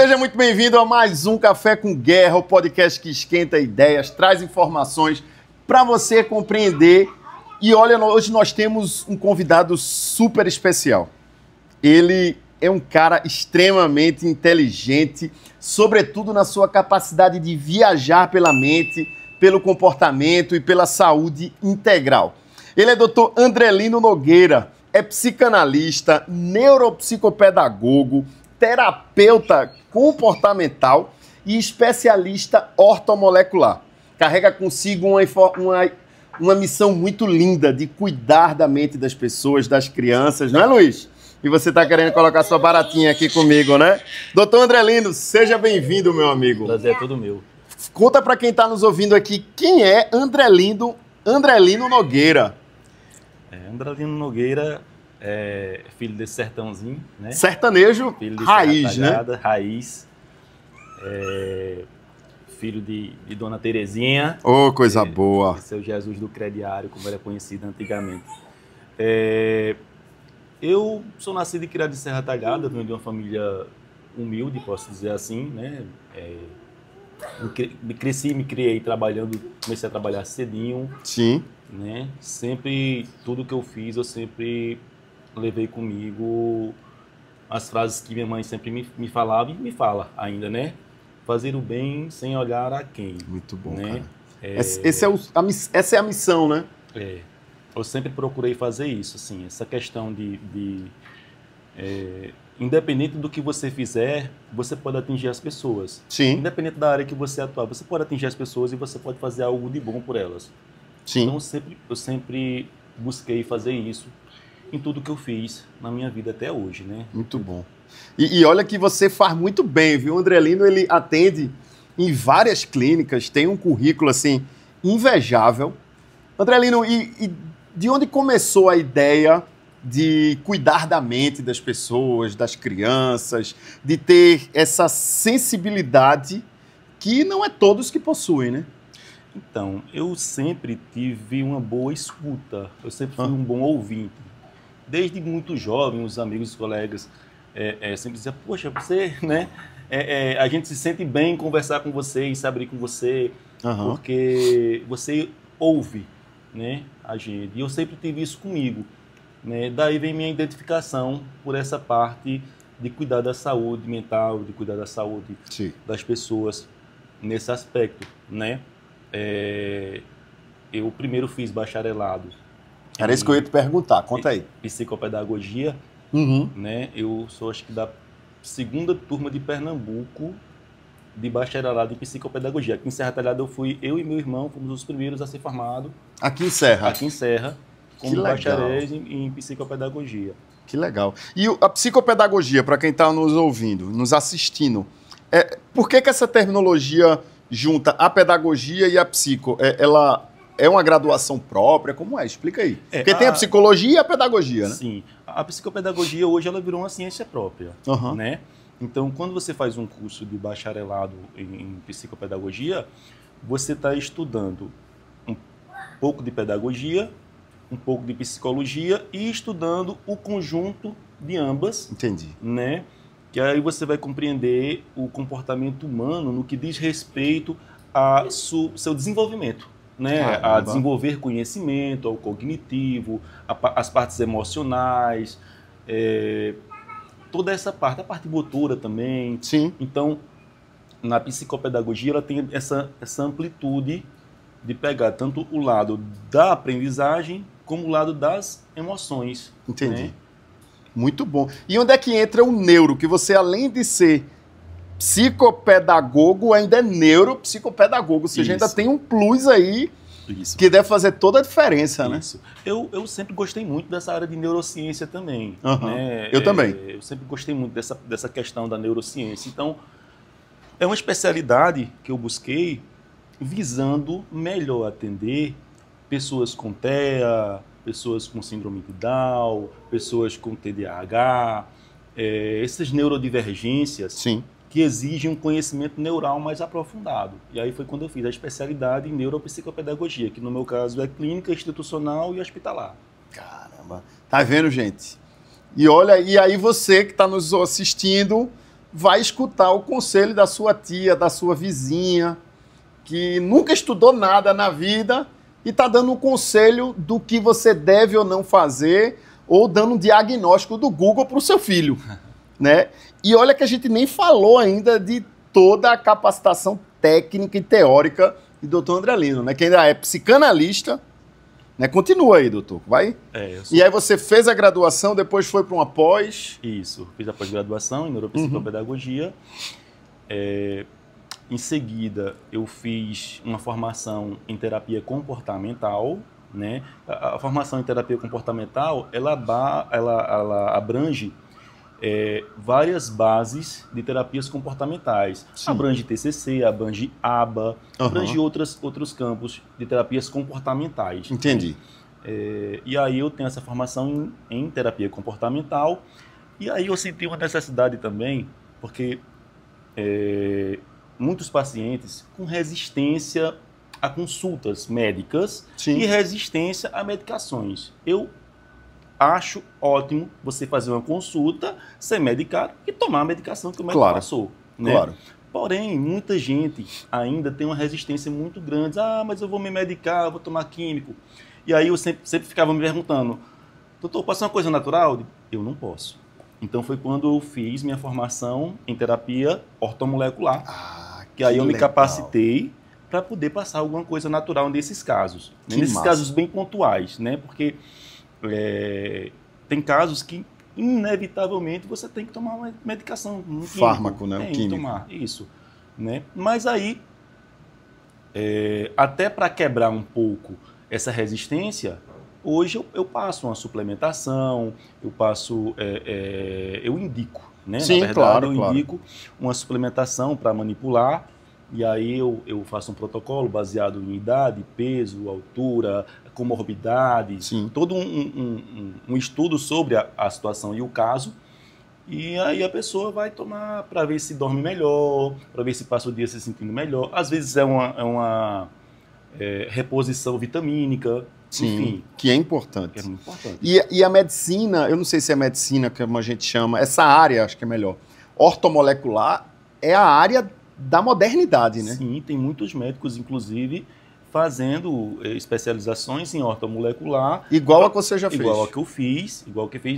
Seja muito bem-vindo a mais um Café com Guerra, o podcast que esquenta ideias, traz informações para você compreender. E olha, hoje nós temos um convidado super especial. Ele é um cara extremamente inteligente, sobretudo na sua capacidade de viajar pela mente, pelo comportamento e pela saúde integral. Ele é Dr. Andrelino Nogueira, é psicanalista, neuropsicopedagogo, terapeuta comportamental e especialista ortomolecular. Carrega consigo uma missão muito linda de cuidar da mente das pessoas, das crianças, não é, Luiz? E você está querendo colocar sua baratinha aqui comigo, né? Doutor Andrelino, seja bem-vindo, meu amigo. Prazer é todo meu. Conta para quem está nos ouvindo aqui, quem é Andrelino Nogueira? Andrelino Nogueira é filho desse sertãozinho, né? Sertanejo raiz, né? Raiz. Filho de Dona Terezinha. Oh, coisa boa. Seu Jesus do Crediário, como era conhecido antigamente. Eu sou nascido e criado em Serra Talhada, venho de uma família humilde, posso dizer assim, né? Me criei trabalhando, comecei a trabalhar cedinho. Sim. Né? Sempre, tudo que eu fiz, eu sempre levei comigo as frases que minha mãe sempre me falava e me fala ainda, né? Fazer o bem sem olhar a quem. Muito bom, né? Essa é a missão, né? Eu sempre procurei fazer isso, assim, essa questão independente do que você fizer, você pode atingir as pessoas. Sim. Independente da área que você atuar, você pode atingir as pessoas e você pode fazer algo de bom por elas. Sim. Então eu sempre busquei fazer isso em tudo que eu fiz na minha vida até hoje, né? Muito bom. E olha que você faz muito bem, viu? O Andrelino, ele atende em várias clínicas, tem um currículo, assim, invejável. Andrelino, e de onde começou a ideia de cuidar da mente das pessoas, das crianças, de ter essa sensibilidade que não é todos que possuem, né? Então, eu sempre tive uma boa escuta, eu sempre fui um bom ouvinte. Desde muito jovem, os amigos, os colegas sempre diziam, poxa, você, né? A gente se sente bem em conversar com você, em se abrir com você, porque você ouve, né, a gente. E eu sempre tive isso comigo, né? Daí vem minha identificação por essa parte de cuidar da saúde mental, de cuidar da saúde das pessoas nesse aspecto, né? Eu primeiro fiz bacharelado. Era isso que eu ia te perguntar, conta aí. Psicopedagogia, né? Eu sou, acho que, da segunda turma de Pernambuco de bacharelado em psicopedagogia. Aqui em Serra Talhada eu e meu irmão fomos os primeiros a ser formados. Aqui em Serra? Aqui em Serra, como bacharéis em psicopedagogia. Que legal. E a psicopedagogia, para quem está nos ouvindo, nos assistindo, por que essa terminologia junta a pedagogia e a psico? Ela é uma graduação própria? Como é? Explica aí. Porque tem a psicologia e a pedagogia, né? Sim. A psicopedagogia hoje ela virou uma ciência própria, né? Então, quando você faz um curso de bacharelado em psicopedagogia, você está estudando um pouco de pedagogia, um pouco de psicologia e estudando o conjunto de ambas. Entendi. Né? Que aí você vai compreender o comportamento humano no que diz respeito ao seu desenvolvimento, né? A desenvolver conhecimento, ao cognitivo, as partes emocionais, toda essa parte, a parte motora também. Sim. Então, na psicopedagogia, ela tem essa amplitude de pegar tanto o lado da aprendizagem como o lado das emoções. Entendi. Né? Muito bom. E onde é que entra o neuro? Que você, além de ser psicopedagogo, ainda é neuropsicopedagogo. Ou seja, ainda tem um plus aí que deve fazer toda a diferença, né? Eu sempre gostei muito dessa área de neurociência também. Né? Eu também. Eu sempre gostei muito dessa questão da neurociência. Então, é uma especialidade que eu busquei visando melhor atender pessoas com TEA, pessoas com síndrome de Down, pessoas com TDAH, essas neurodivergências que exigem um conhecimento neural mais aprofundado. E aí foi quando eu fiz a especialidade em neuropsicopedagogia, que no meu caso é clínica, institucional e hospitalar. Caramba! Tá vendo, gente? E olha, e aí você que está nos assistindo, vai escutar o conselho da sua tia, da sua vizinha, que nunca estudou nada na vida e está dando um conselho do que você deve ou não fazer, ou dando um diagnóstico do Google para o seu filho, né? E olha que a gente nem falou ainda de toda a capacitação técnica e teórica do doutor André Lino, né? Que ainda é psicanalista, né? Continua aí, doutor, vai? E aí você fez a graduação, depois foi para uma pós? Isso, fiz a pós-graduação em neuropsicopedagogia. Em seguida, eu fiz uma formação em terapia comportamental, né? A formação em terapia comportamental, ela abrange várias bases de terapias comportamentais. Sim. Abrange TCC, abrange ABA, abrange outros campos de terapias comportamentais. Entendi. E aí eu tenho essa formação em terapia comportamental, e aí eu senti uma necessidade também, porque muitos pacientes com resistência a consultas médicas. Sim. E resistência a medicações. Eu acho ótimo você fazer uma consulta, ser medicado e tomar a medicação que o médico passou. Né? Claro. Porém, muita gente ainda tem uma resistência muito grande. Ah, mas eu vou me medicar, eu vou tomar químico. E aí eu sempre ficava me perguntando, doutor, pode ser uma coisa natural? Eu não posso. Então foi quando eu fiz minha formação em terapia ortomolecular. Que aí eu me capacitei para poder passar alguma coisa natural nesses casos. Nesses casos bem pontuais, né? Porque tem casos que, inevitavelmente, você tem que tomar uma medicação. Um fármaco, né? Tem que tomar, isso. Né? Mas aí, até para quebrar um pouco essa resistência, hoje eu passo uma suplementação, eu indico, né? Sim, na verdade, eu indico uma suplementação para manipular. E aí eu faço um protocolo baseado em idade, peso, altura, comorbidades, todo um estudo sobre a situação e o caso. E aí a pessoa vai tomar para ver se dorme melhor, para ver se passa o dia se sentindo melhor. Às vezes é uma reposição vitamínica. Sim, enfim, que é importante. É muito importante. E a medicina, eu não sei se é medicina, como a gente chama, essa área, acho que é melhor, ortomolecular, é a área da modernidade, né? Sim, tem muitos médicos, inclusive, fazendo especializações em ortomolecular. Igual a que você já fez. Igual a que eu fiz.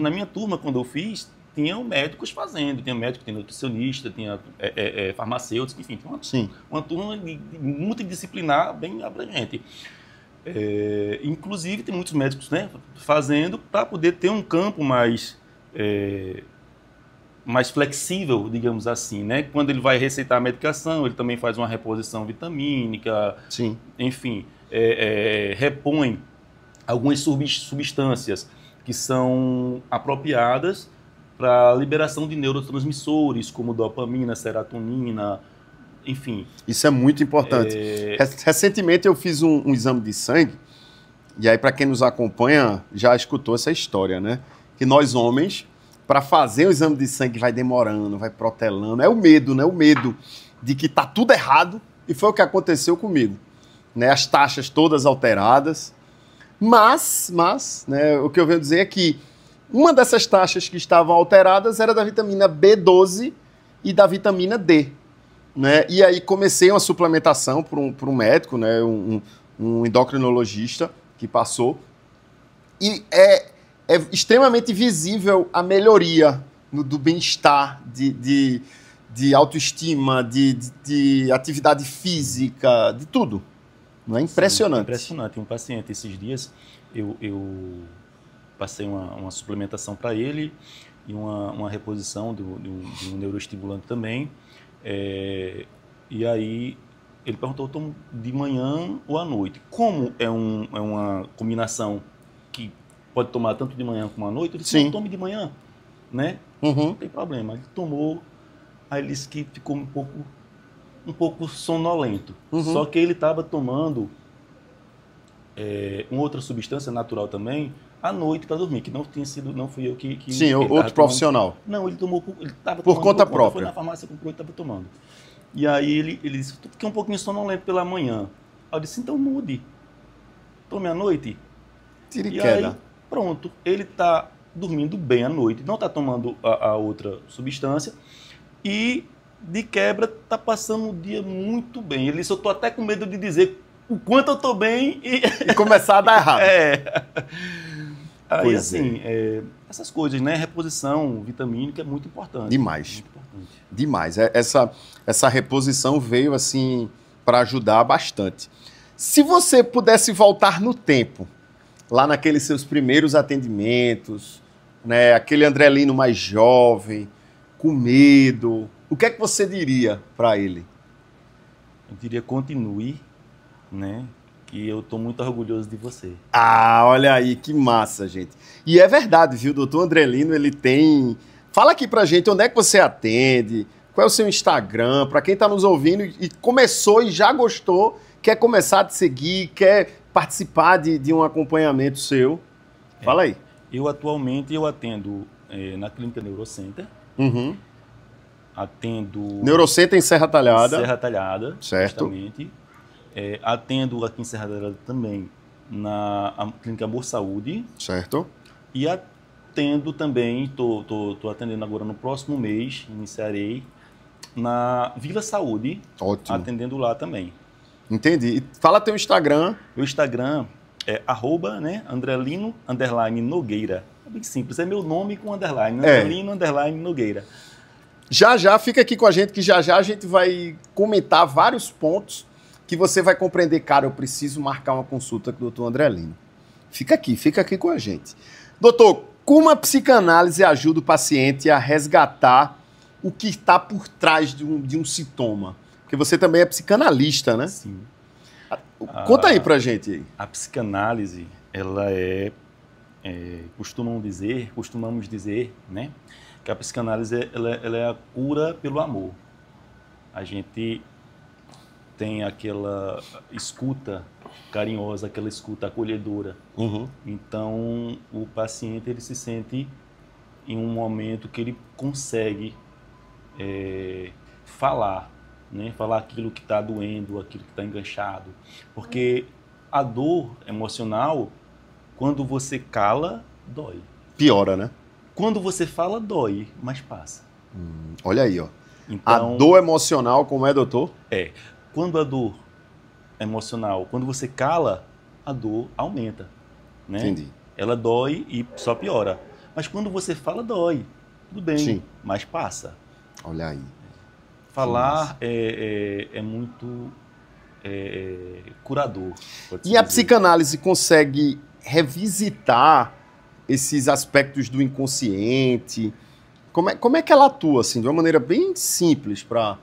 Na minha turma, quando eu fiz, tinham médicos fazendo. Tinha médico, tinha nutricionista, tinha farmacêuticos, enfim, tinha uma turma multidisciplinar bem abrangente. Inclusive, tem muitos médicos, né, fazendo para poder ter um campo mais flexível, digamos assim, né? Quando ele vai receitar a medicação, ele também faz uma reposição vitamínica, enfim, repõe algumas substâncias que são apropriadas para a liberação de neurotransmissores, como dopamina, serotonina, enfim. Isso é muito importante. Recentemente eu fiz um exame de sangue, e aí para quem nos acompanha já escutou essa história, né? Que nós homens, para fazer o exame de sangue vai demorando, vai protelando. É o medo, né? O medo de que tá tudo errado. E foi o que aconteceu comigo. Né? As taxas todas alteradas. Mas, né, o que eu venho dizer é que uma dessas taxas que estavam alteradas era da vitamina B12 e da vitamina D. Né? E aí comecei uma suplementação por um médico, né? um endocrinologista que passou. E é extremamente visível a melhoria do bem-estar, de autoestima, de atividade física, de tudo. Não é impressionante? Sim, impressionante. Um paciente, esses dias, eu passei uma suplementação para ele e uma reposição de um neuroestimulante também. E aí ele perguntou, eu tomo de manhã ou à noite? Como é uma combinação que pode tomar tanto de manhã como à noite, eu disse, não, tome de manhã, né? Não tem problema. Ele tomou, aí ele disse que ficou um pouco sonolento. Só que ele estava tomando uma outra substância natural também à noite para dormir, que não fui eu que Sim, outro profissional. Não, ele tomou, ele estava por conta própria. Foi na farmácia, comprou e estava tomando. E aí ele disse, fiquei um pouquinho sonolento pela manhã. Aí eu disse, então mude. Tome à noite. Tire queda. Aí, pronto, ele está dormindo bem à noite, não está tomando a outra substância, e de quebra tá passando um dia muito bem. Ele só tô até com medo de dizer o quanto eu tô bem e começar a dar errado. Aí assim, essas coisas, né? Reposição vitamínica é muito importante. Demais. Muito importante. Demais. Essa reposição veio assim para ajudar bastante. Se você pudesse voltar no tempo, lá naqueles seus primeiros atendimentos, né, aquele Andrelino mais jovem, com medo, o que é que você diria para ele? Eu diria continue, né? Que eu estou muito orgulhoso de você. Ah, olha aí, que massa, gente. E é verdade, viu? O doutor Andrelino, ele tem... Fala aqui pra gente onde é que você atende, qual é o seu Instagram, para quem está nos ouvindo e começou e já gostou, quer começar a te seguir, quer participar de um acompanhamento seu. Fala aí. Eu atualmente atendo na Clínica Neurocenter. Uhum. Atendo... Neurocenter em Serra Talhada. Serra Talhada, certo. Justamente. Atendo aqui em Serra Talhada também na Clínica Amor Saúde. Certo. E atendo também, tô atendendo agora no próximo mês, iniciarei, na Vila Saúde. Ótimo. Atendendo lá também. Entendi. E fala teu Instagram. Meu Instagram é @Andrelino_Nogueira. É bem simples, é meu nome com underline. Andrelino_Nogueira. Já fica aqui com a gente, que já a gente vai comentar vários pontos que você vai compreender. Cara, eu preciso marcar uma consulta com o doutor Andrelino. Fica aqui com a gente. Doutor, como a psicanálise ajuda o paciente a resgatar o que está por trás de um sintoma? Porque você também é psicanalista, né? Sim. Conta aí pra gente aí. A psicanálise, ela costumamos dizer, né, que a psicanálise ela é a cura pelo amor. A gente tem aquela escuta carinhosa, aquela escuta acolhedora. Uhum. Então, o paciente ele se sente em um momento que ele consegue falar, né? Falar aquilo que está doendo, aquilo que está enganchado. Porque a dor emocional, quando você cala, dói. Piora, né? Quando você fala, dói, mas passa. Olha aí, ó. Então, a dor emocional, como é, doutor? Quando a dor emocional, quando você cala, a dor aumenta, né? Entendi. Ela dói e só piora. Mas quando você fala, dói. Tudo bem, sim, mas passa. Olha aí. Falar é muito curador. E a psicanálise consegue revisitar esses aspectos do inconsciente? Como é que ela atua, assim, de uma maneira bem simples para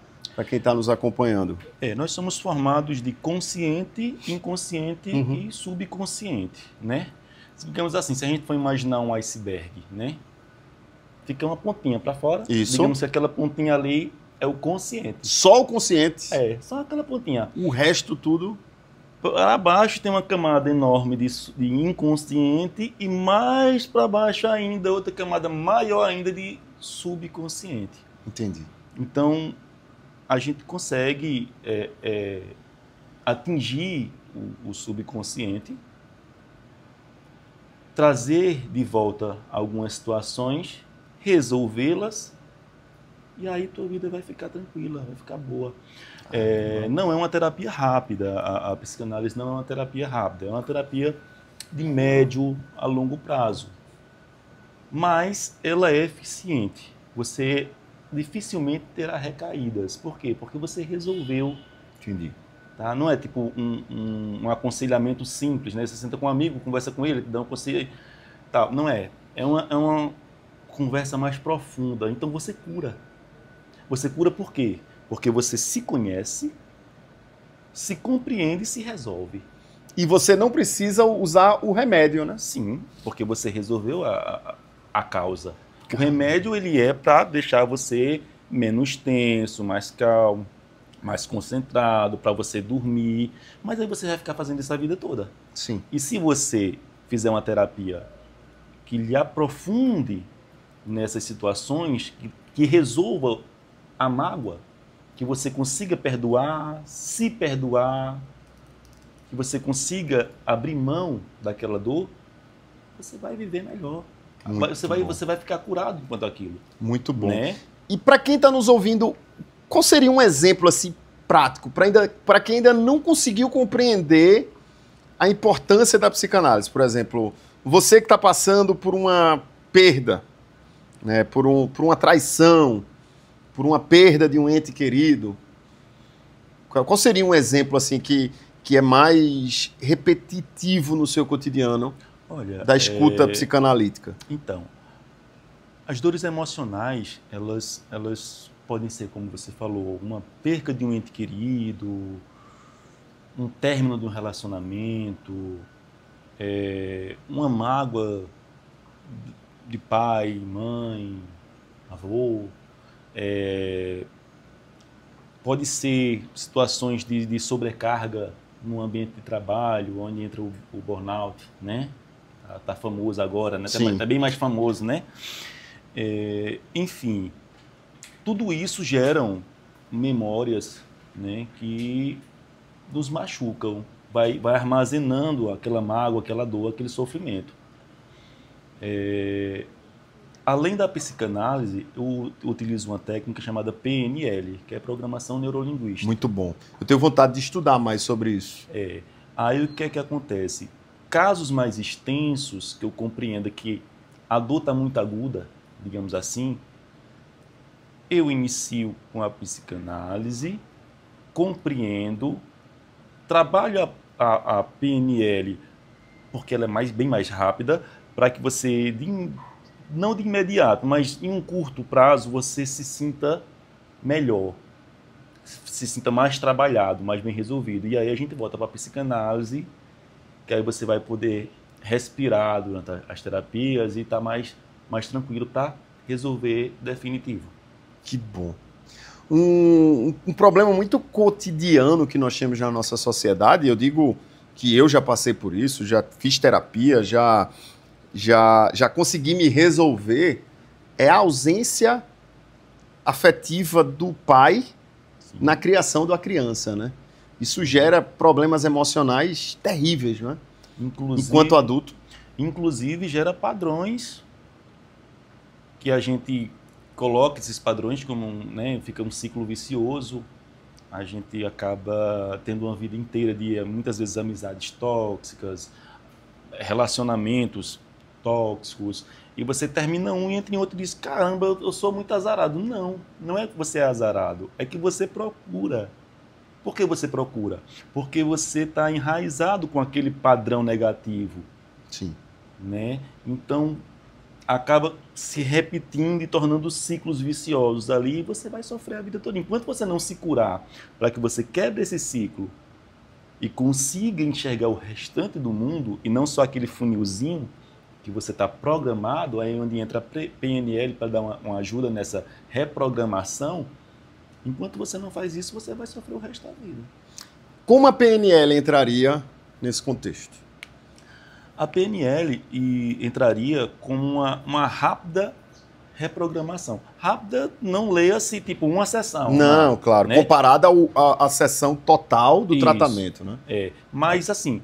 quem está nos acompanhando? Nós somos formados de consciente, inconsciente e subconsciente, né? Digamos assim, se a gente for imaginar um iceberg, né? Fica uma pontinha para fora. Isso. Digamos que aquela pontinha ali é o consciente. Só o consciente? Só aquela pontinha. O resto tudo? Abaixo tem uma camada enorme de inconsciente e mais para baixo ainda, outra camada maior ainda de subconsciente. Entendi. Então, a gente consegue atingir o subconsciente, trazer de volta algumas situações, resolvê-las, e aí tua vida vai ficar tranquila, vai ficar boa. Não é uma terapia rápida, a psicanálise não é uma terapia rápida, é uma terapia de médio a longo prazo. Mas ela é eficiente. Você dificilmente terá recaídas. Por quê? Porque você resolveu. Entendi. Tá? Não é tipo um aconselhamento simples, né? Você senta com um amigo, conversa com ele, te dá um conselho. Tal. Não é. É uma conversa mais profunda. Então você cura. Você cura por quê? Porque você se conhece, se compreende e se resolve. E você não precisa usar o remédio, né? Sim, porque você resolveu a causa. O remédio ele é para deixar você menos tenso, mais calmo, mais concentrado, para você dormir. Mas aí você vai ficar fazendo isso a vida toda. Sim. E se você fizer uma terapia que lhe aprofunde nessas situações, que resolva a mágoa, que você consiga perdoar, se perdoar, que você consiga abrir mão daquela dor, você vai viver melhor. Você vai ficar curado quanto àquilo. Muito bom. Né? E para quem está nos ouvindo, qual seria um exemplo assim prático para quem ainda não conseguiu compreender a importância da psicanálise? Por exemplo, você que está passando por uma perda, né, por uma traição, por uma perda de um ente querido, qual seria um exemplo assim que é mais repetitivo no seu cotidiano? Olha, da escuta psicanalítica? Então, as dores emocionais, elas podem ser, como você falou, uma perca de um ente querido, um término de um relacionamento, uma mágoa de pai, mãe, avô. Pode ser situações de sobrecarga no ambiente de trabalho, onde entra o burnout, né? Tá famoso agora, né? Tá bem mais famoso, né? Enfim, tudo isso geram memórias, né, que nos machucam, vai armazenando aquela mágoa, aquela dor, aquele sofrimento. Além da psicanálise, eu utilizo uma técnica chamada PNL, que é Programação Neurolinguística. Muito bom. Eu tenho vontade de estudar mais sobre isso. Aí o que é que acontece? Casos mais extensos, que eu compreenda que a dor está muito aguda, digamos assim, eu inicio com a psicanálise, compreendo, trabalho a PNL, porque ela é bem mais rápida, para que você, não de imediato, mas em um curto prazo, você se sinta melhor, se sinta mais trabalhado, mais bem resolvido. E aí a gente volta para a psicanálise, que aí você vai poder respirar durante as terapias e estar mais tranquilo para resolver definitivo. Que bom. Um problema muito cotidiano que nós temos na nossa sociedade, eu digo que eu já passei por isso, já fiz terapia, já consegui me resolver, é a ausência afetiva do pai na criação da criança, né? Isso gera problemas emocionais terríveis, né? Enquanto adulto. Inclusive gera padrões que a gente coloca esses padrões como, né, fica um ciclo vicioso. A gente acaba tendo uma vida inteira de, muitas vezes, amizades tóxicas, relacionamentos tóxicos, e você termina um e entra em outro e diz, caramba, eu sou muito azarado. Não é que você é azarado, é que você procura. Por que você procura? Porque você está enraizado com aquele padrão negativo. Sim. Né? Então, acaba se repetindo e tornando ciclos viciosos ali, e você vai sofrer a vida toda. Enquanto você não se curar para que você quebre esse ciclo e consiga enxergar o restante do mundo, e não só aquele funilzinho que você está programado, aí onde entra a PNL para dar uma ajuda nessa reprogramação, enquanto você não faz isso, você vai sofrer o resto da vida. Como a PNL entraria nesse contexto? A PNL entraria como uma rápida reprogramação. Rápida não leia-se tipo uma sessão. Não, claro. Né? Comparada à sessão total do tratamento. Né? Mas assim,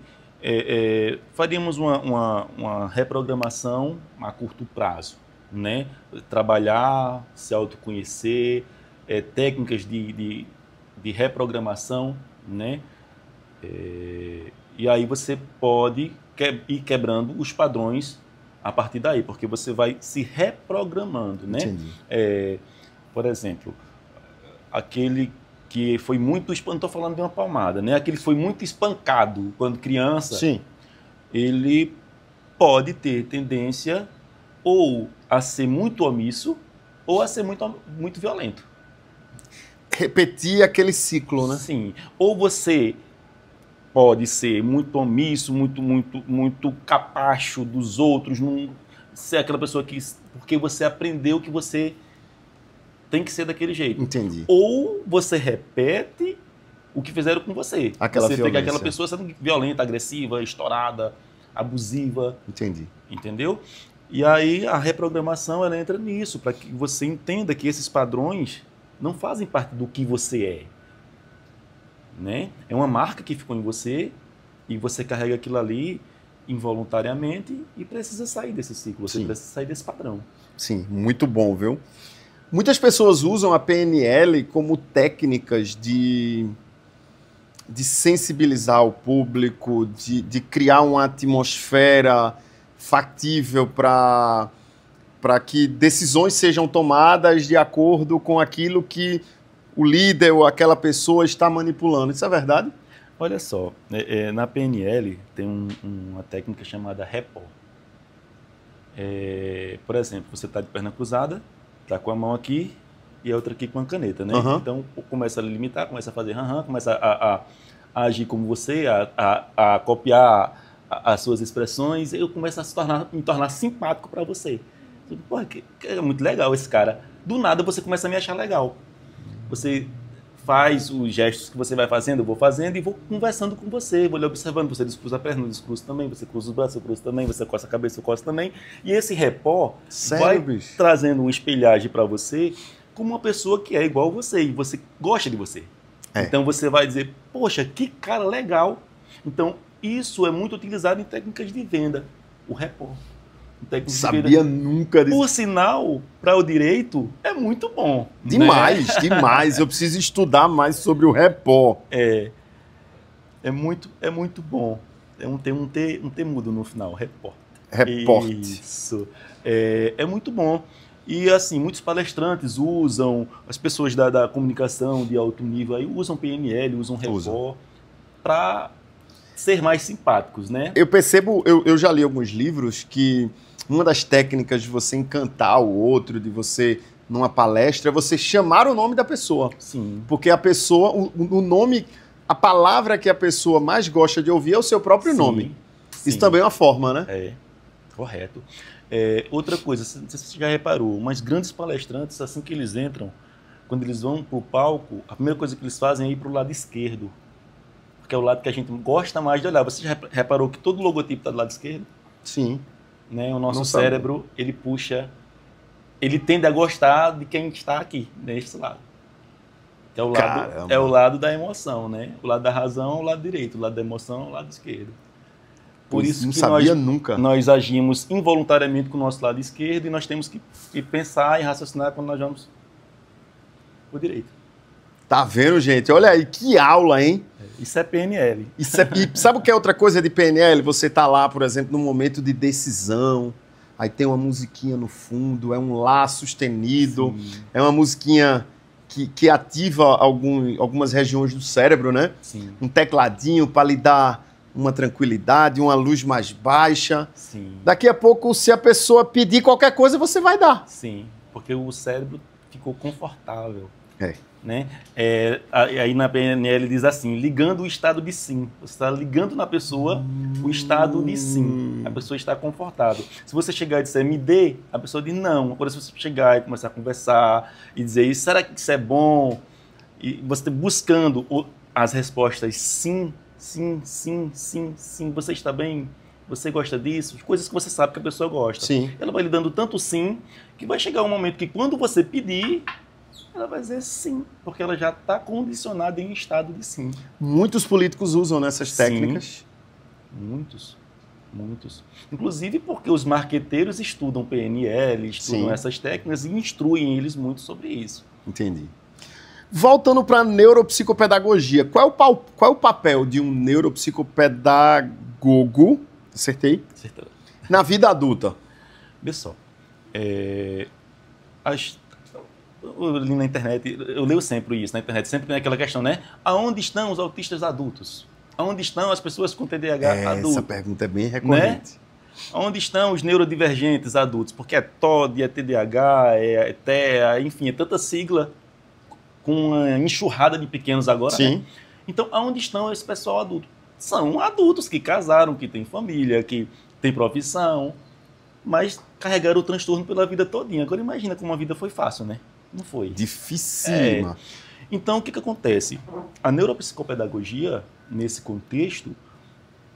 faríamos uma reprogramação a curto prazo. Né? Trabalhar, se autoconhecer, técnicas de reprogramação. Né? E aí você pode ir quebrando os padrões a partir daí, porque você vai se reprogramando, né? Entendi. Por exemplo, aquele que foi muito espancado, não estou falando de uma palmada, né? Aquele que foi muito espancado quando criança, sim, ele pode ter tendência ou a ser muito omisso ou a ser muito violento. Repetir aquele ciclo, né? Sim. Ou você pode ser muito omisso, muito capacho dos outros, não ser aquela pessoa que... Porque você aprendeu que você tem que ser daquele jeito. Entendi. Ou você repete o que fizeram com você. Aquela você violência. pega aquela pessoa sendo violenta, agressiva, estourada, abusiva. Entendi. Entendeu? E aí a reprogramação ela entra nisso, para que você entenda que esses padrões não fazem parte do que você é. Né? É uma marca que ficou em você e você carrega aquilo ali involuntariamente e precisa sair desse ciclo, você precisa sair desse padrão. Sim, muito bom, viu? Muitas pessoas usam a PNL como técnicas de sensibilizar o público, de criar uma atmosfera factível para que decisões sejam tomadas de acordo com aquilo que o líder ou aquela pessoa está manipulando. Isso é verdade? Olha só, na PNL tem uma técnica chamada rapport. Por exemplo, você está de perna cruzada, está com a mão aqui e a outra aqui com a caneta, né? Uhum. Então, começa a limitar, começa a fazer começa a agir como você, a copiar as suas expressões, eu começo a me tornar simpático para você. Pô, que é muito legal esse cara. Do nada você começa a me achar legal. Você faz os gestos que você vai fazendo, eu vou fazendo e vou conversando com você, vou lhe observando, você descruza a perna, eu descruzo também, você cruza os braços, eu cruzo também, você coça a cabeça, eu coço também. E esse rapport vai trazendo uma espelhagem para você como uma pessoa que é igual a você e você gosta de você. Então você vai dizer, poxa, que cara legal. Então isso é muito utilizado em técnicas de venda, o rapport. Sabia nunca disso. Por sinal, para o direito, é muito bom. Demais, né? Demais. Eu preciso estudar mais sobre o rapport. É muito bom. Tem um T mudo no final, rapport. Rapport. Isso. É muito bom. E assim, muitos palestrantes usam, as pessoas da comunicação de alto nível aí usam PNL, usam rapport para ser mais simpáticos, né? Eu percebo, eu já li alguns livros que uma das técnicas de você encantar o outro, de você, numa palestra, é você chamar o nome da pessoa. Sim. Porque a pessoa, o nome, a palavra que a pessoa mais gosta de ouvir é o seu próprio nome. Sim. Isso também é uma forma, né? Correto. Outra coisa, não sei se você já reparou, mas grandes palestrantes, assim que eles entram, quando eles vão para o palco, a primeira coisa que eles fazem é ir para o lado esquerdo. Porque é o lado que a gente gosta mais de olhar. Você já reparou que todo logotipo está do lado esquerdo? Sim. Né? O nosso cérebro, ele puxa, ele tende a gostar de quem está aqui, nesse lado. Que é o lado da emoção, né? O lado da razão é o lado direito, o lado da emoção é o lado esquerdo. Por isso que nós agimos involuntariamente com o nosso lado esquerdo e nós temos que pensar e raciocinar quando nós vamos para o direito. Tá vendo, gente? Olha aí, que aula, hein? Isso é PNL. E sabe o que é outra coisa de PNL? Você tá lá, por exemplo, num momento de decisão, aí tem uma musiquinha no fundo, é um lá sustenido, sim, é uma musiquinha que ativa algumas regiões do cérebro, né? Sim. Um tecladinho para lhe dar uma tranquilidade, uma luz mais baixa. Sim. Daqui a pouco, se a pessoa pedir qualquer coisa, você vai dar. Sim, porque o cérebro ficou confortável. Né? Aí na PNL diz assim, ligando o estado de sim. Você está ligando na pessoa o estado de sim. A pessoa está confortável. Se você chegar e disser, me dê, a pessoa diz não. Agora se você chegar e começar a conversar e dizer, será que isso é bom? E você buscando as respostas sim, sim, sim, sim, sim. Você está bem? Você gosta disso? Coisas que você sabe que a pessoa gosta. Sim. Ela vai lhe dando tanto sim, que vai chegar um momento que quando você pedir, ela vai dizer sim, porque ela já está condicionada em estado de sim. Muitos políticos usam nessas técnicas. Muitos. Inclusive porque os marqueteiros estudam PNL, estudam essas técnicas e instruem eles muito sobre isso. Entendi. Voltando para a neuropsicopedagogia, qual é o papel de um neuropsicopedagogo, acertei? Acertou. Na vida adulta? Vê só, eu li na internet, eu leio sempre isso na internet, sempre tem aquela questão, né? Aonde estão os autistas adultos? Aonde estão as pessoas com TDAH adulto? Essa pergunta é bem recorrente. Né? Onde estão os neurodivergentes adultos? Porque é TOD, é TDAH, é TEA, enfim, é tanta sigla com uma enxurrada de pequenos agora, sim, né? Então, aonde estão esse pessoal adulto? São adultos que casaram, que têm família, que têm profissão, mas carregaram o transtorno pela vida todinha. Agora imagina como a vida foi fácil, né? Não foi. Dificílima. Então, o que acontece? A neuropsicopedagogia, nesse contexto,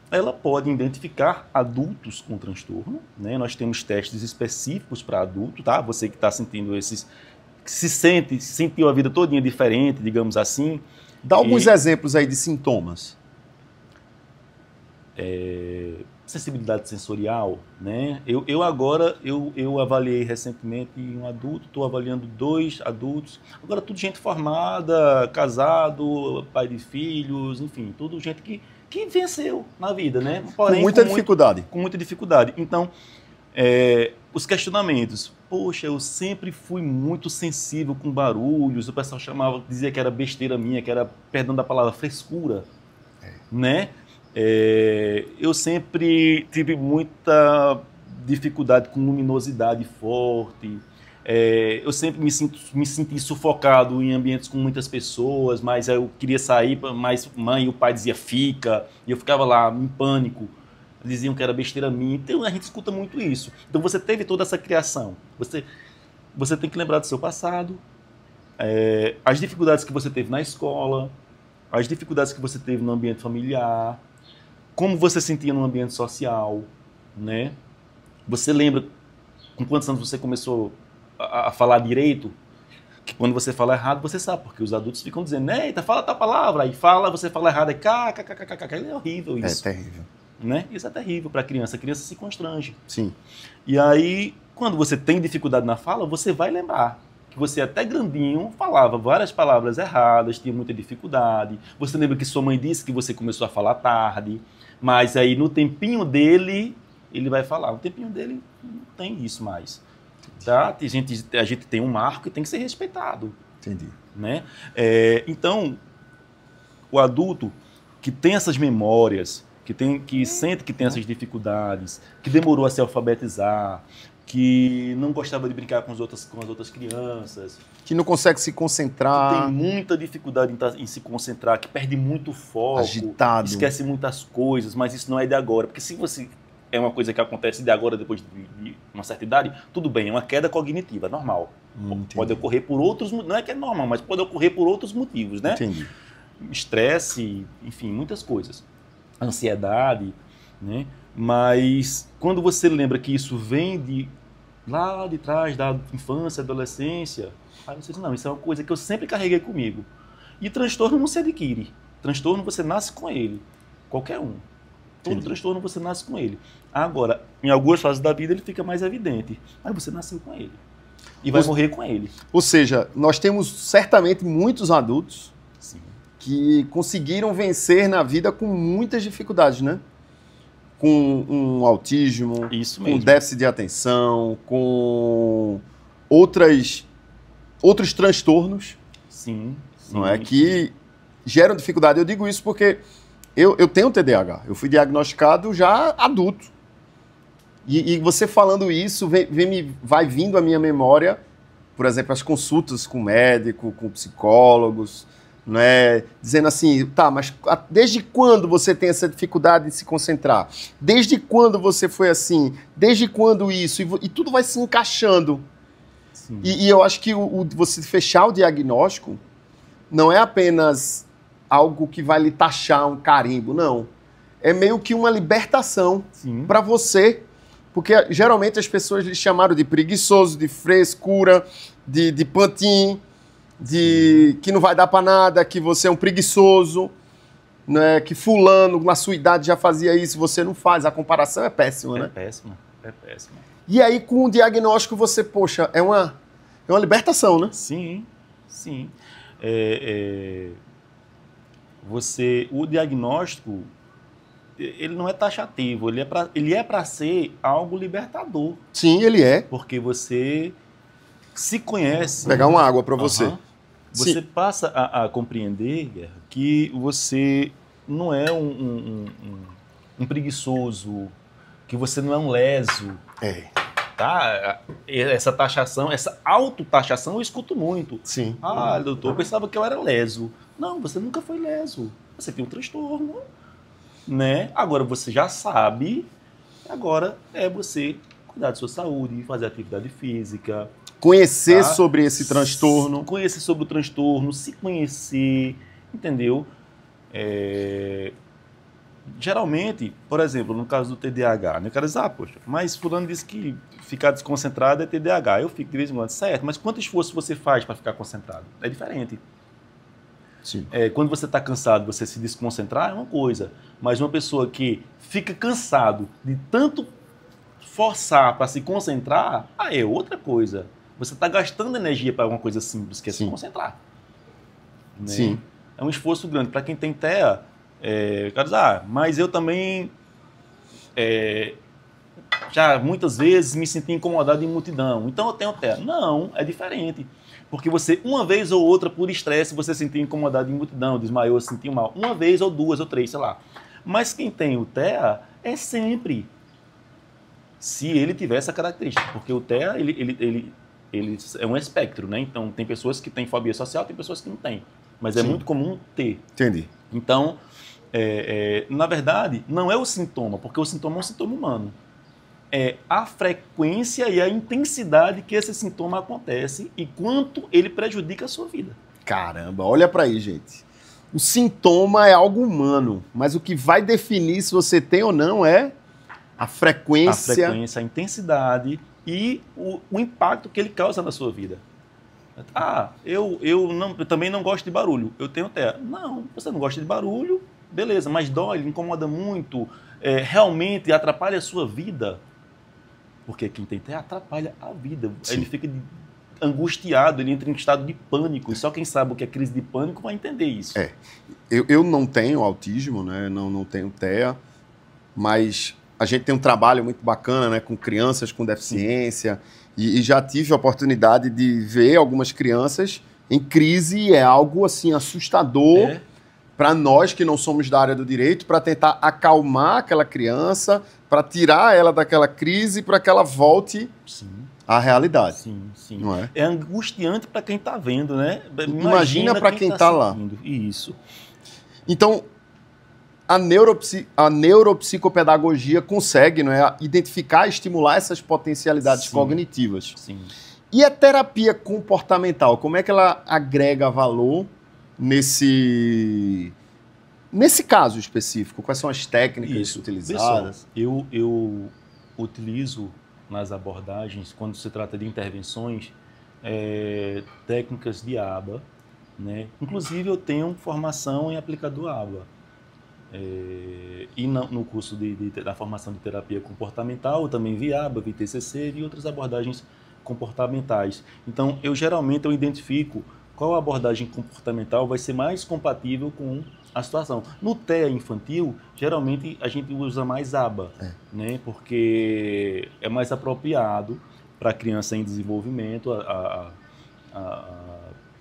ela pode identificar adultos com transtorno, né? Nós temos testes específicos para adulto, tá? Você que está sentindo esses... que sentiu a vida todinha diferente, digamos assim. Dá alguns exemplos aí de sintomas. sensibilidade sensorial, né? Eu agora avaliei recentemente um adulto, estou avaliando 2 adultos, agora tudo gente formada, casado, pai de filhos, enfim, tudo gente que venceu na vida, né? Porém, com muita dificuldade. Com muita dificuldade. Então, os questionamentos. Poxa, eu sempre fui muito sensível com barulhos, o pessoal dizia que era besteira minha, que era, perdão da palavra, frescura, né? Eu sempre tive muita dificuldade com luminosidade forte, eu sempre me senti sufocado em ambientes com muitas pessoas, mas eu queria sair, mas mãe e o pai dizia fica, e eu ficava lá em pânico, diziam que era besteira minha, então a gente escuta muito isso. Então você teve toda essa criação, você tem que lembrar do seu passado, as dificuldades que você teve na escola, as dificuldades que você teve no ambiente familiar, como você sentia no ambiente social, né? Você lembra com quantos anos você começou a falar direito? Que quando você fala errado, você sabe, porque os adultos ficam dizendo, eita, fala tal palavra, aí você fala errado, aí é horrível isso. É terrível. Né? Isso é terrível para a criança se constrange. Sim. E aí, quando você tem dificuldade na fala, você vai lembrar que você até grandinho falava várias palavras erradas, tinha muita dificuldade. Você lembra que sua mãe disse que você começou a falar tarde, mas aí no tempinho dele, ele vai falar. No tempinho dele não tem isso mais. Tá? A gente tem um marco que tem que ser respeitado. Entendi. Né? Então, o adulto que tem essas memórias, que sente que tem essas dificuldades, que demorou a se alfabetizar, que não gostava de brincar com as outras crianças, que não consegue se concentrar, que tem muita dificuldade em se concentrar, que perde muito foco, agitado, esquece muitas coisas, mas isso não é de agora, porque se você é uma coisa que acontece de agora, depois de uma certa idade, tudo bem, é uma queda cognitiva, normal. Pode ocorrer por outros, não é que é normal, mas pode ocorrer por outros motivos, né? Entendi. Estresse, enfim, muitas coisas. Ansiedade, né? Mas quando você lembra que isso vem lá de trás da infância, adolescência, aí você diz, não, isso é uma coisa que eu sempre carreguei comigo. E transtorno não se adquire. Transtorno você nasce com ele. Qualquer um. Todo transtorno você nasce com ele. Agora, em algumas fases da vida ele fica mais evidente. Mas você nasceu com ele. E vai morrer com ele. Ou seja, nós temos certamente muitos adultos Sim. que conseguiram vencer na vida com muitas dificuldades, né? Com um autismo, Isso mesmo. Com déficit de atenção, com outros transtornos, sim, não é? Que geram dificuldade. Eu digo isso porque eu tenho TDAH. Eu fui diagnosticado já adulto. E você falando isso, vai vindo à minha memória, por exemplo, as consultas com médico, com psicólogos, né? Dizendo assim, tá, mas desde quando você tem essa dificuldade de se concentrar? Desde quando você foi assim? Desde quando isso? E tudo vai se encaixando. E eu acho que você fechar o diagnóstico não é apenas algo que vai lhe taxar um carimbo, não. É meio que uma libertação para você, porque geralmente as pessoas lhe chamaram de preguiçoso, de frescura, de pantin, que não vai dar para nada, que você é um preguiçoso, né? Que fulano na sua idade já fazia isso, você não faz. A comparação é péssima, né? É péssima. E aí com o diagnóstico você, poxa, é uma libertação, né? Sim. O diagnóstico, ele não é taxativo, ele é para ser algo libertador. Sim, ele é. Porque você se conhece. Vou pegar uma água para você. Você passa a compreender que você não é um preguiçoso, que você não é um leso. Tá? Essa taxação, essa autotaxação eu escuto muito. Sim. Doutor, eu pensava que eu era leso. Não, você nunca foi leso. Você tem um transtorno, né? Agora você já sabe, agora é você cuidar da sua saúde, fazer atividade física. Conhecer sobre esse transtorno. Conhecer sobre o transtorno, se conhecer, entendeu? Geralmente, por exemplo, no caso do TDAH, né? O cara diz, poxa, mas fulano disse que ficar desconcentrado é TDAH. Eu fico de vez em quando, certo, mas quanto esforço você faz para ficar concentrado? É diferente. Quando você está cansado, você se desconcentrar é uma coisa. Mas uma pessoa que fica cansado de tanto forçar para se concentrar, é outra coisa. Você está gastando energia para uma coisa simples, que é se concentrar. Né? Sim. É um esforço grande. Para quem tem TEA, o cara diz, mas eu também já muitas vezes me senti incomodado em multidão. Então eu tenho TEA. Não, é diferente. Porque você, uma vez ou outra, por estresse, você se sentiu incomodado em multidão, desmaiou, se sentiu mal. Uma vez ou duas ou três, sei lá. Mas quem tem o TEA é sempre. Se ele tiver essa característica. Porque o TEA, ele é um espectro, né? Então, tem pessoas que têm fobia social, tem pessoas que não têm. Mas é muito comum ter. Entendi. Então, na verdade, não é o sintoma, porque o sintoma é um sintoma humano. É a frequência e a intensidade que esse sintoma acontece e quanto ele prejudica a sua vida. Caramba, olha pra aí, gente. O sintoma é algo humano, mas o que vai definir se você tem ou não é a frequência. A frequência, a intensidade e o impacto que ele causa na sua vida. Eu também não gosto de barulho. Eu tenho TEA. Não, você não gosta de barulho, beleza, mas dói, incomoda muito, realmente atrapalha a sua vida. Porque quem tem TEA atrapalha a vida. Sim. Ele fica angustiado, ele entra em estado de pânico. E só quem sabe o que é crise de pânico vai entender isso. Eu não tenho autismo, né? Não tenho TEA, mas a gente tem um trabalho muito bacana, né? Com crianças com deficiência. E já tive a oportunidade de ver algumas crianças em crise e é algo assim assustador para nós que não somos da área do direito, para tentar acalmar aquela criança, para tirar ela daquela crise, para que ela volte à realidade. Sim. Não é? É angustiante para quem está vendo, né? Imagina para quem está lá. Isso. Então, a neuropsicopedagogia consegue, não é, identificar e estimular essas potencialidades cognitivas. Sim. E a terapia comportamental, como é que ela agrega valor nesse caso específico? Quais são as técnicas utilizadas? Pessoal, eu utilizo nas abordagens, quando se trata de intervenções, técnicas de ABA, né? Inclusive eu tenho formação em aplicador ABA. E no curso da formação de terapia comportamental, eu também vi ABA, vi TCC e outras abordagens comportamentais. Então, geralmente eu identifico qual abordagem comportamental vai ser mais compatível com a situação. No TEA infantil, geralmente a gente usa mais ABA, né? Porque é mais apropriado para a criança em desenvolvimento, a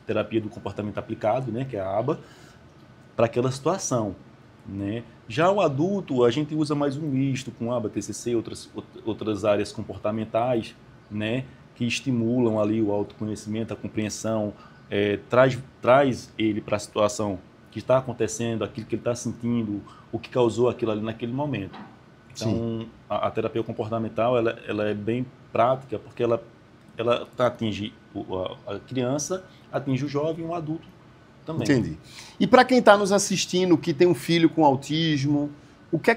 terapia do comportamento aplicado, né? Que é a ABA, para aquela situação. Né? Já o adulto, a gente usa mais um misto com ABA, TCC, outras áreas comportamentais, né? Que estimulam ali o autoconhecimento, a compreensão, traz ele para a situação que está acontecendo, aquilo que ele está sentindo, o que causou aquilo ali naquele momento. Então, a terapia comportamental ela é bem prática, porque ela atinge a criança, atinge o jovem e o adulto também. Entendi. E para quem está nos assistindo, que tem um filho com autismo,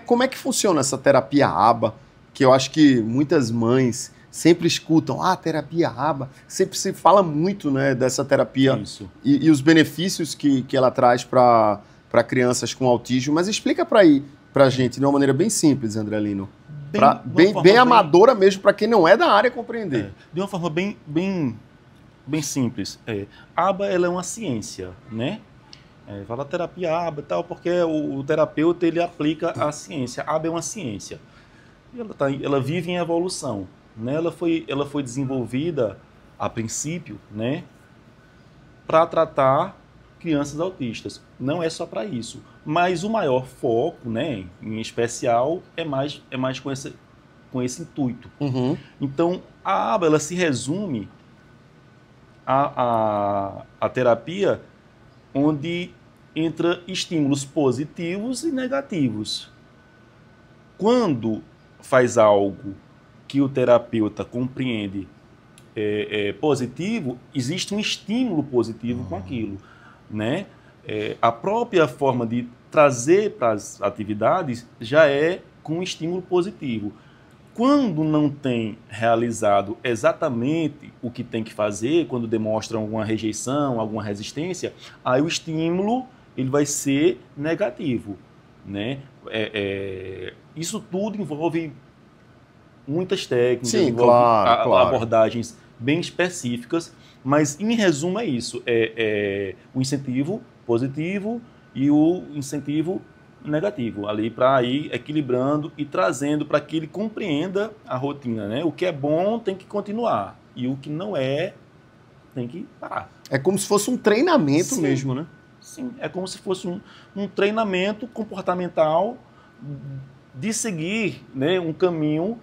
como é que funciona essa terapia ABA? Que eu acho que muitas mães sempre escutam, terapia ABA, sempre se fala muito, né, dessa terapia. Isso. E os benefícios que ela traz para crianças com autismo. Mas explica para a gente de uma maneira bem simples, André Lino. Bem amadora mesmo, para quem não é da área compreender. De uma forma bem simples. ABA ela é uma ciência, né? Fala terapia ABA e tal, porque o terapeuta ele aplica a ciência. ABA é uma ciência. E ela vive em evolução. Né? Ela foi desenvolvida, a princípio, né? Para tratar crianças autistas. Não é só para isso. Mas o maior foco, né, em especial, é mais com esse intuito. Uhum. Então, a ABA ela se resume a terapia onde entra estímulos positivos e negativos. Quando faz algo que o terapeuta compreende positivo, existe um estímulo positivo com aquilo, né? A própria forma de trazer para as atividades já é com um estímulo positivo. Quando não tem realizado exatamente o que tem que fazer, quando demonstra alguma rejeição, alguma resistência, aí o estímulo ele vai ser negativo, né? Isso tudo envolve muitas técnicas, Sim, envolve claro. abordagens bem específicas, mas em resumo é isso, o incentivo positivo e o incentivo negativo, ali para ir equilibrando e trazendo para que ele compreenda a rotina, né? O que é bom tem que continuar e o que não é tem que parar. É como se fosse um treinamento mesmo, né? Sim, é como se fosse um treinamento comportamental de seguir, né, um caminho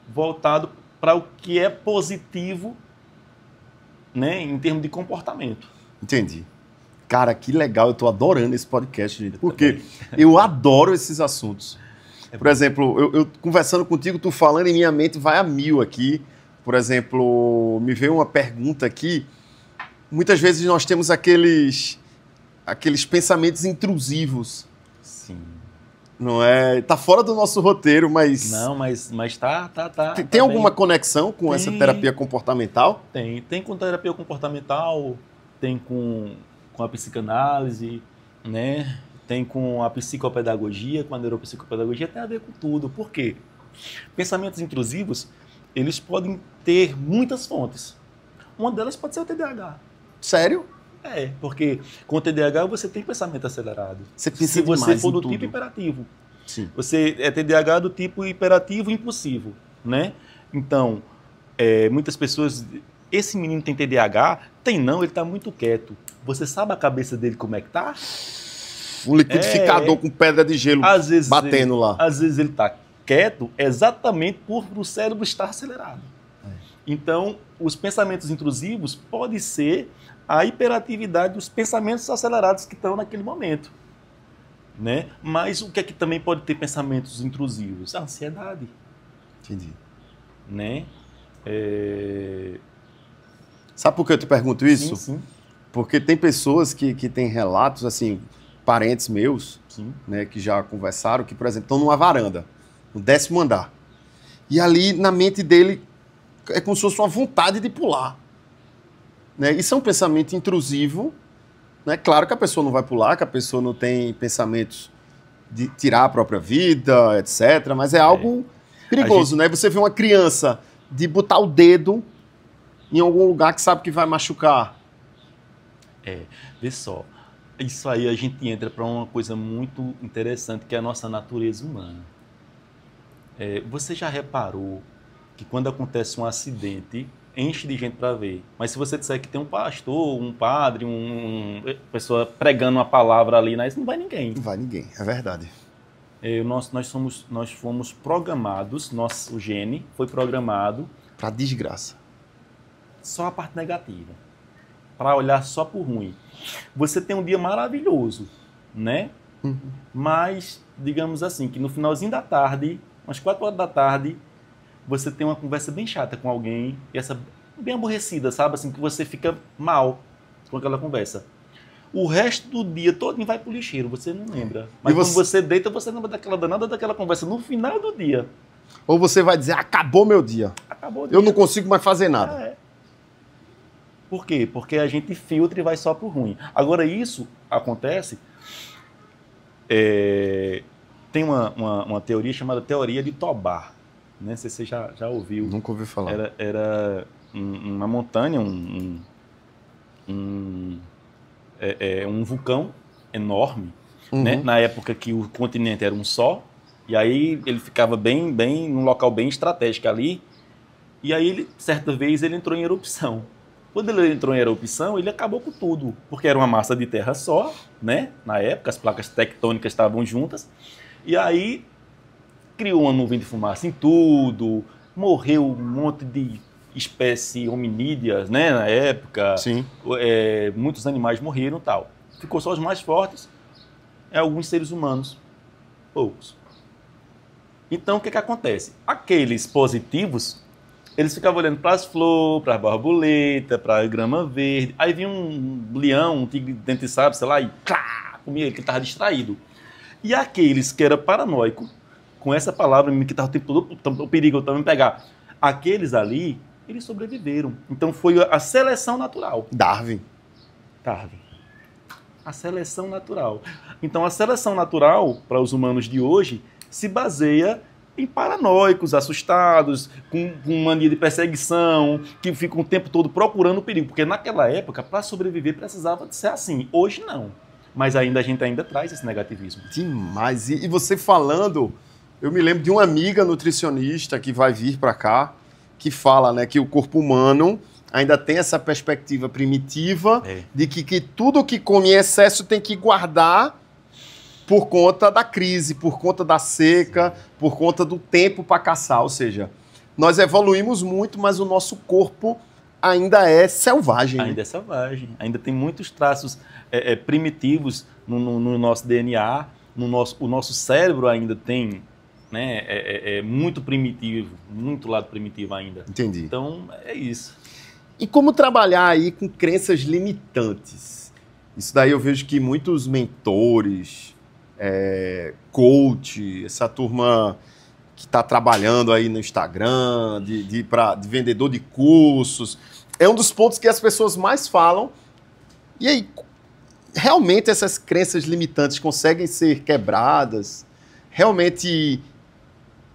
voltado para o que é positivo, né, em termos de comportamento. Entendi. Cara, que legal, eu tô adorando esse podcast, gente, porque eu adoro esses assuntos. Por exemplo, eu conversando contigo, tu falando, em minha mente vai a mil aqui. Por exemplo, me veio uma pergunta aqui. Muitas vezes nós temos aqueles pensamentos intrusivos. Sim. Não é? Tá fora do nosso roteiro, mas... Não, mas tá. Tem alguma conexão com essa terapia comportamental? Tem com terapia comportamental, tem com a psicanálise, né? Tem com a psicopedagogia, com a neuropsicopedagogia, tem a ver com tudo. Por quê? Pensamentos intrusivos, eles podem ter muitas fontes. Uma delas pode ser o TDAH. Sério? Porque com o TDAH você tem pensamento acelerado. Você pensa Se você for do tudo. tipo hiperativo. Sim. Você é TDAH do tipo hiperativo e impulsivo, né? Então, muitas pessoas... Esse menino tem TDAH? Tem não, ele está muito quieto. Você sabe a cabeça dele como é que tá? Um liquidificador com pedra de gelo batendo lá. Às vezes ele está quieto exatamente por o cérebro estar acelerado. Então, os pensamentos intrusivos podem ser a hiperatividade dos pensamentos acelerados que estão naquele momento, né? Mas o que é que também pode ter pensamentos intrusivos? A ansiedade. Entendi. Né? Sabe por que eu te pergunto isso? Sim. Porque tem pessoas que têm relatos, assim, parentes meus, Sim. Né, que já conversaram, que, por exemplo, estão numa varanda, no 10º andar. E ali, na mente dele, é como se fosse uma vontade de pular. Né? Isso é um pensamento intrusivo. Né? Claro que a pessoa não vai pular, que a pessoa não tem pensamentos de tirar a própria vida, etc. Mas é algo perigoso, né? Você vê uma criança de botar o dedo em algum lugar que sabe que vai machucar. Vê só. Isso aí a gente entra para uma coisa muito interessante, que é a nossa natureza humana. Você já reparou que quando acontece um acidente, enche de gente para ver. Mas se você disser que tem um pastor, um padre, uma pessoa pregando uma palavra ali, não vai ninguém. Não vai ninguém, é verdade. Nós fomos programados, o gene foi programado... Para desgraça. Só a parte negativa. Para olhar só por ruim. Você tem um dia maravilhoso, né? Uhum. Mas, digamos assim, que no finalzinho da tarde, umas 4 horas da tarde, você tem uma conversa bem chata com alguém, e essa bem aborrecida, sabe? Assim, que você fica mal com aquela conversa. O resto do dia todo vai pro lixeiro, você não lembra. Mas quando você deita, você lembra daquela danada daquela conversa no final do dia. Ou você vai dizer, acabou meu dia. Acabou o dia. Eu não consigo mais fazer nada. Por quê? Porque a gente filtra e vai só pro ruim. Agora, isso acontece... Tem uma teoria chamada teoria de Tobar. Né? Não sei se você já ouviu. Nunca ouvi falar. Era uma montanha, um vulcão enorme, né? Na época que o continente era um só, e aí ele ficava bem num local bem estratégico ali, e aí certa vez ele entrou em erupção. Quando ele entrou em erupção, ele acabou com tudo, porque era uma massa de terra só, né? Na época as placas tectônicas estavam juntas, e aí criou uma nuvem de fumaça em tudo, morreu um monte de espécies hominídeas, né, na época. Sim. Muitos animais morreram e tal. Ficou só os mais fortes, alguns seres humanos, poucos. Então, o que acontece? Aqueles positivos, eles ficavam olhando para as flores, para a borboleta, para a grama verde. Aí vinha um leão, um tigre dente de sabre, sei lá, e comia ele, que estava distraído. E aqueles que eram paranoicos, com essa palavra que estava o tempo todo, o perigo também pegar. Aqueles ali, eles sobreviveram. Então foi a seleção natural. Darwin. A seleção natural. Então a seleção natural, para os humanos de hoje, se baseia em paranoicos, assustados, com mania de perseguição, que ficam o tempo todo procurando o perigo. Porque naquela época, para sobreviver, precisava de ser assim. Hoje não. Mas a gente ainda traz esse negativismo. Demais. E você falando, eu me lembro de uma amiga nutricionista que vai vir para cá, que fala, né, que o corpo humano ainda tem essa perspectiva primitiva de que tudo que come em excesso tem que guardar por conta da crise, por conta da seca, por conta do tempo para caçar. Ou seja, nós evoluímos muito, mas o nosso corpo ainda é selvagem. Ainda é selvagem. Ainda tem muitos traços primitivos no nosso DNA. O nosso cérebro ainda tem, né, muito primitivo, muito lado primitivo ainda. Entendi. Então, é isso. E como trabalhar aí com crenças limitantes? Isso daí eu vejo que muitos mentores, coach, essa turma que está trabalhando aí no Instagram, de vendedor de cursos, é um dos pontos que as pessoas mais falam. E aí, realmente essas crenças limitantes conseguem ser quebradas? Realmente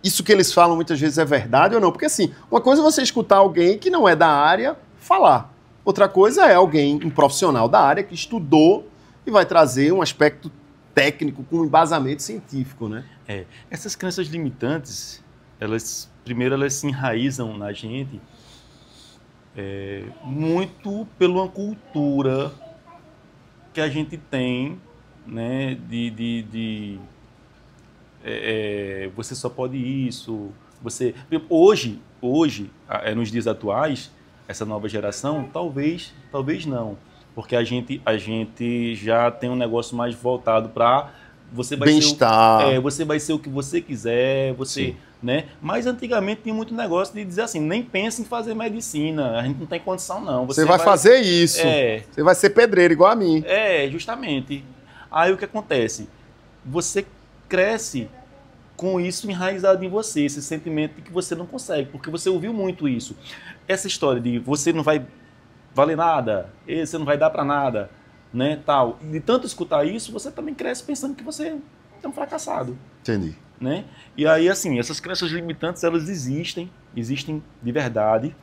isso que eles falam muitas vezes é verdade ou não? Porque assim, uma coisa é você escutar alguém que não é da área falar. Outra coisa é alguém, um profissional da área que estudou e vai trazer um aspecto técnico com um embasamento científico, né? Essas crenças limitantes, primeiro elas se enraizam na gente muito pela cultura que a gente tem, né, você só pode isso, hoje, nos dias atuais, essa nova geração, talvez não, porque a gente já tem um negócio mais voltado para você vai bem-estar. Você vai ser o que você quiser, né? Mas antigamente tinha muito negócio de dizer assim, nem pensa em fazer medicina, a gente não tem condição não. Você vai fazer isso, você vai ser pedreiro igual a mim. Justamente. Aí o que acontece? Você cresce com isso enraizado em você, esse sentimento de que você não consegue, porque você ouviu muito isso. Essa história de você não vai valer nada, você não vai dar para nada, né, tal. De tanto escutar isso, você também cresce pensando que você é um fracassado. Entendi. Né? E aí, assim, essas crenças limitantes, elas existem de verdade,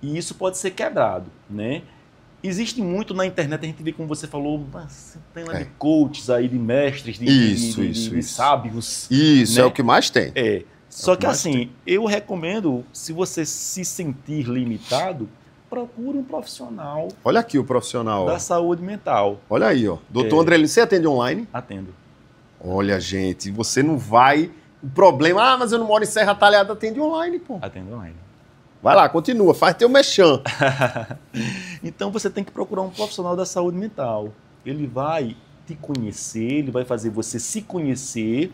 e isso pode ser quebrado, né? Existe muito na internet, a gente vê, como você falou, tem lá de coaches aí, de mestres, de sábios. Isso, né? É o que mais tem. Só que assim, eu recomendo, se você se sentir limitado, procure um profissional. Olha aqui o profissional. Da saúde mental. Olha aí, ó. Doutor Andrelino, você atende online? Atendo. Olha, gente, você não vai... O problema, mas eu não moro em Serra Talhada, atende online, pô. Atendo online. Vai lá, continua, faz teu mexão. Então você tem que procurar um profissional da saúde mental. Ele vai te conhecer, ele vai fazer você se conhecer.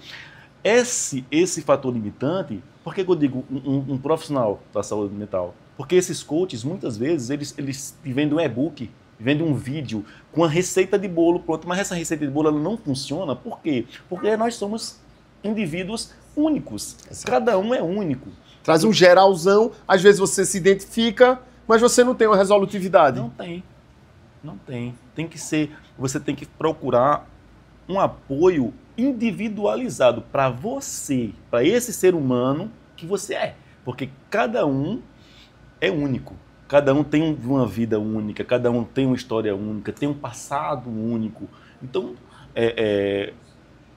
Esse fator limitante, por que eu digo um profissional da saúde mental? Porque esses coaches, muitas vezes, eles te vendem um e-book, vendem um vídeo com a receita de bolo pronto, mas essa receita de bolo ela não funciona. Por quê? Porque nós somos indivíduos únicos. Exato. Cada um é único. Traz um geralzão, às vezes você se identifica, mas você não tem uma resolutividade. Não tem. Você tem que procurar um apoio individualizado para você, para esse ser humano que você é. Porque cada um é único. Cada um tem uma vida única, cada um tem uma história única, tem um passado único. Então,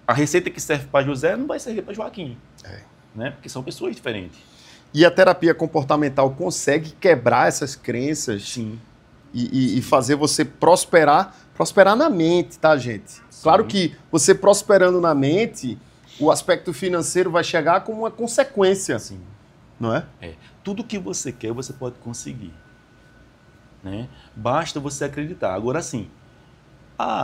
a receita que serve para José não vai servir para Joaquim. Né? Porque são pessoas diferentes. E a terapia comportamental consegue quebrar essas crenças? Sim. E fazer você prosperar na mente, tá, gente? Sim. Claro que você prosperando na mente, o aspecto financeiro vai chegar como uma consequência. Sim. Não é? Tudo que você quer, você pode conseguir. Né? Basta você acreditar. Agora sim,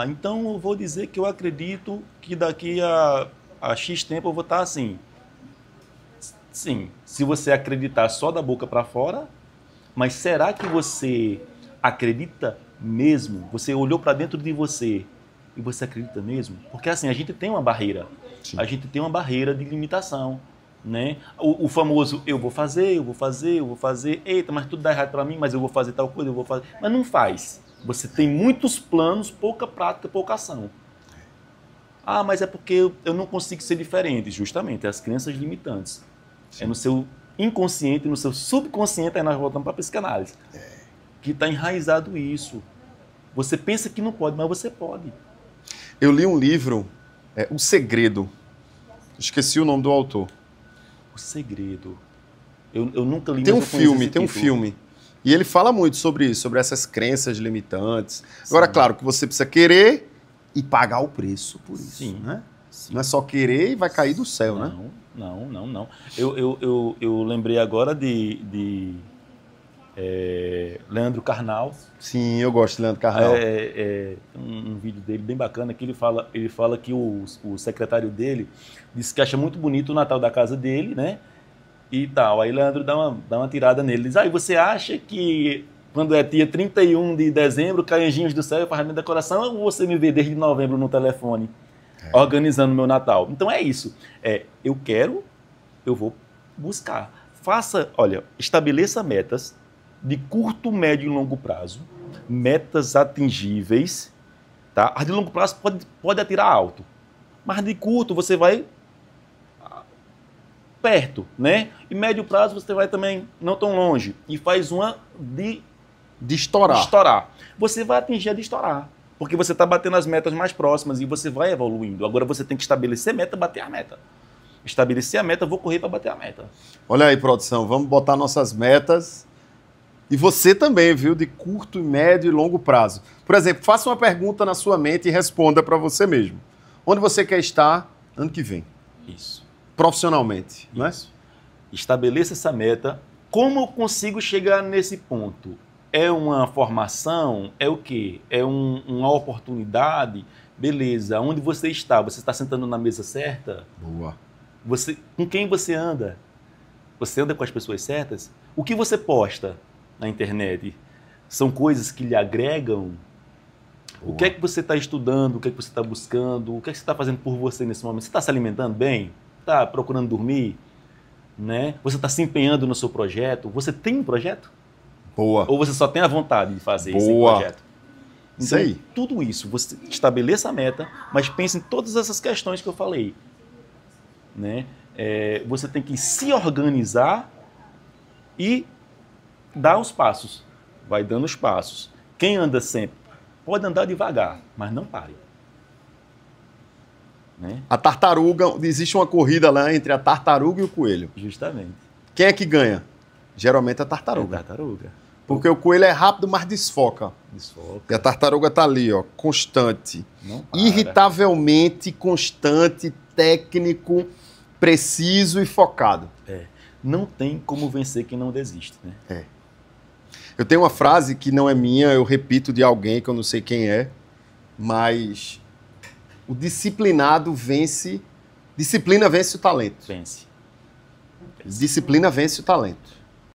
então eu vou dizer que eu acredito que daqui a X tempo eu vou estar assim. Sim, se você acreditar só da boca para fora, mas será que você acredita mesmo? Você olhou para dentro de você e você acredita mesmo? Porque assim, a gente tem uma barreira. a gente tem uma barreira de limitação, né? O famoso eu vou fazer, eita, mas tudo dá errado para mim, mas eu vou fazer tal coisa, eu vou fazer, mas não faz. Você tem muitos planos, pouca prática, pouca ação. Ah, mas é porque eu não consigo ser diferente. Justamente, é as crenças limitantes. Sim. É no seu inconsciente, no seu subconsciente, aí nós voltamos para a psicanálise, que está enraizado isso. Você pensa que não pode, mas você pode. Eu li um livro, O Segredo. Esqueci o nome do autor. O Segredo. Eu nunca li. Tem um filme. E ele fala muito sobre isso, sobre essas crenças limitantes. Sim. Agora, claro que você precisa querer e pagar o preço por isso. Sim. Né? Sim. Não é só querer e vai cair do céu, né? Não. Eu lembrei agora de Leandro Carnal. Sim, eu gosto de Leandro Carnal. Um vídeo dele bem bacana que ele fala que o secretário dele disse que acha muito bonito o Natal da casa dele, né? E tal. Aí Leandro dá uma tirada nele. Diz, e você acha que quando é dia 31 de dezembro, cai anjinhos do céu e faz minha decoração, ou você me vê desde novembro no telefone, organizando meu Natal? Então é isso. Eu quero, eu vou buscar. Estabeleça metas de curto, médio e longo prazo, metas atingíveis, tá? As de longo prazo pode atirar alto, mas de curto você vai perto, né? E médio prazo você vai também não tão longe e faz uma de estourar. Você vai atingir a de estourar, porque você está batendo as metas mais próximas e você vai evoluindo. Agora você tem que estabelecer meta, bater a meta. Estabelecer a meta, vou correr para bater a meta. Olha aí, produção, vamos botar nossas metas. E você também, viu? De curto, médio e longo prazo. Por exemplo, faça uma pergunta na sua mente e responda para você mesmo. Onde você quer estar ano que vem? Isso. Profissionalmente, não é? Estabeleça essa meta. Como eu consigo chegar nesse ponto? É uma formação? É o quê? É uma oportunidade? Beleza. Onde você está? Você está sentando na mesa certa? Boa. Com quem você anda? Você anda com as pessoas certas? O que você posta na internet? São coisas que lhe agregam? Boa. O que é que você está estudando? O que é que você está buscando? O que é que você está fazendo por você nesse momento? Você está se alimentando bem? Está procurando dormir? Né? Você está se empenhando no seu projeto? Você tem um projeto? Boa. Ou você só tem a vontade de fazer esse projeto? Então, isso aí. Tudo isso. Você estabeleça a meta, mas pense em todas essas questões que eu falei. Né? Você tem que se organizar e dar os passos. Vai dando os passos. Quem anda sempre pode andar devagar, mas não pare. Né? A tartaruga, existe uma corrida lá entre a tartaruga e o coelho. Justamente. Quem é que ganha? Geralmente a tartaruga. É a tartaruga. Porque o coelho é rápido, mas desfoca. Desfoca. E a tartaruga tá ali, ó, constante. Irritavelmente constante, técnico, preciso e focado. Não tem como vencer quem não desiste, né? Eu tenho uma frase que não é minha, eu repito de alguém que eu não sei quem é, mas o disciplinado vence... Disciplina vence o talento. Vence. Disciplina vence o talento.